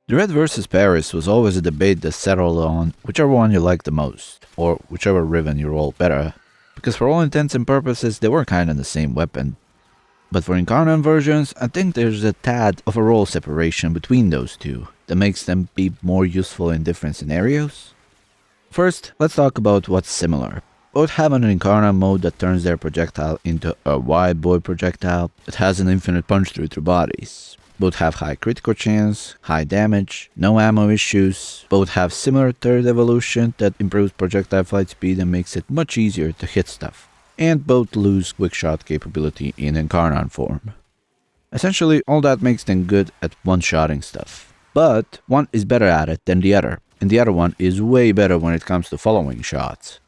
Dread vs Paris was always a debate that settled on whichever one you liked the most, or whichever Riven you rolled better, because for all intents and purposes they were kinda the same weapon. But for INCARNON versions, I think there's a tad of a role separation between those two that makes them be more useful in different scenarios. First, let's talk about what's similar. Both have an INCARNON mode that turns their projectile into a wide boy projectile that has an infinite punch through bodies. Both have high critical chance, high damage, no ammo issues. Both have similar third evolution that improves projectile flight speed and makes it much easier to hit stuff. And both lose quick shot capability in INCARNON form. Essentially, all that makes them good at one-shotting stuff. But one is better at it than the other, and the other one is way better when it comes to following shots.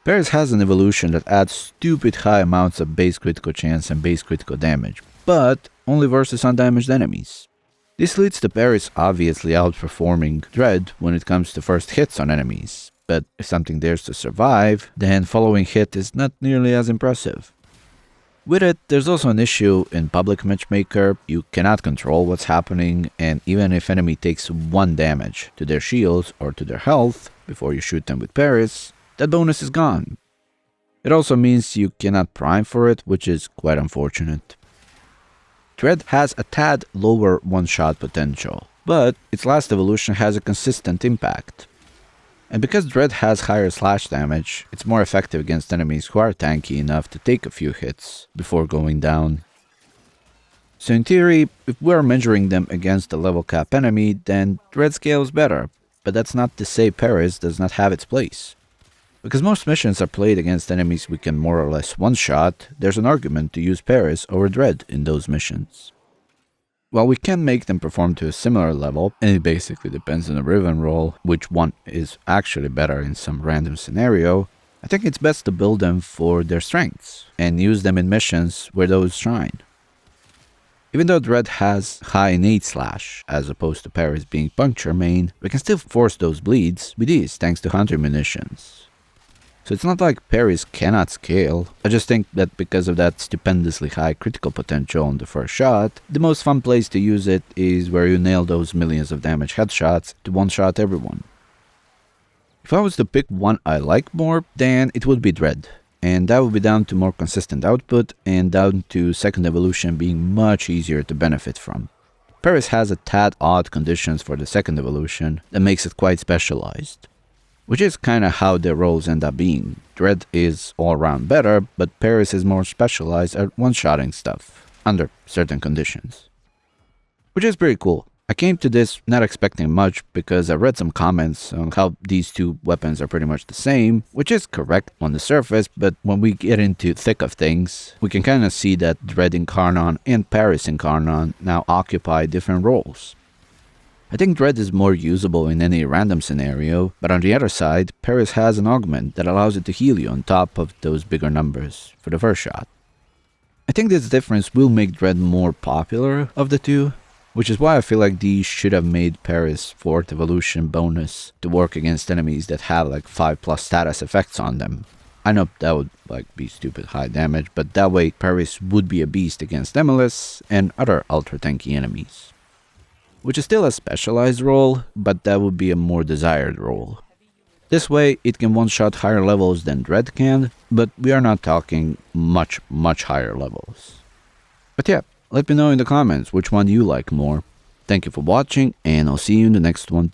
Paris has an evolution that adds stupid high amounts of base critical chance and base critical damage, but only versus undamaged enemies. This leads to Paris obviously outperforming Dread when it comes to first hits on enemies, but if something dares to survive, then following hit is not nearly as impressive. With it, there's also an issue in public matchmaker. You cannot control what's happening, and even if enemy takes 1 damage to their shields or to their health before you shoot them with Paris, that bonus is gone. It also means you cannot prime for it, which is quite unfortunate. Dread has a tad lower one-shot potential, but its last evolution has a consistent impact. And because Dread has higher slash damage, it's more effective against enemies who are tanky enough to take a few hits before going down. So in theory, if we are measuring them against a level cap enemy, then Dread scales better, but that's not to say Paris does not have its place. Because most missions are played against enemies we can more or less one-shot, there's an argument to use Paris over Dread in those missions. While we can make them perform to a similar level, and it basically depends on the Riven roll, which one is actually better in some random scenario, I think it's best to build them for their strengths, and use them in missions where those shine. Even though Dread has high innate slash, as opposed to Paris being puncture main, we can still force those bleeds with ease thanks to Hunter munitions. So it's not like Paris cannot scale. I just think that because of that stupendously high critical potential on the first shot, the most fun place to use it is where you nail those millions of damage headshots to one-shot everyone. If I was to pick one I like more, then it would be Dread. And that would be down to more consistent output and down to second evolution being much easier to benefit from. Paris has a tad odd conditions for the second evolution that makes it quite specialized. Which is kinda how their roles end up being. Dread is all around better, but Paris is more specialized at one-shotting stuff, under certain conditions. Which is pretty cool. I came to this not expecting much because I read some comments on how these two weapons are pretty much the same, which is correct on the surface, but when we get into thick of things, we can kinda see that Dread INCARNON and Paris INCARNON now occupy different roles. I think Dread is more usable in any random scenario, but on the other side, Paris has an augment that allows it to heal you on top of those bigger numbers for the first shot. I think this difference will make Dread more popular of the two, which is why I feel like these should have made Paris 4th evolution bonus to work against enemies that have like 5+ status effects on them. I know that would be stupid high damage, but that way Paris would be a beast against MLS and other ultra tanky enemies. Which is still a specialized role, but that would be a more desired role. This way, it can one-shot higher levels than Dread can, but we are not talking much higher levels. But yeah, let me know in the comments which one you like more. Thank you for watching, and I'll see you in the next one.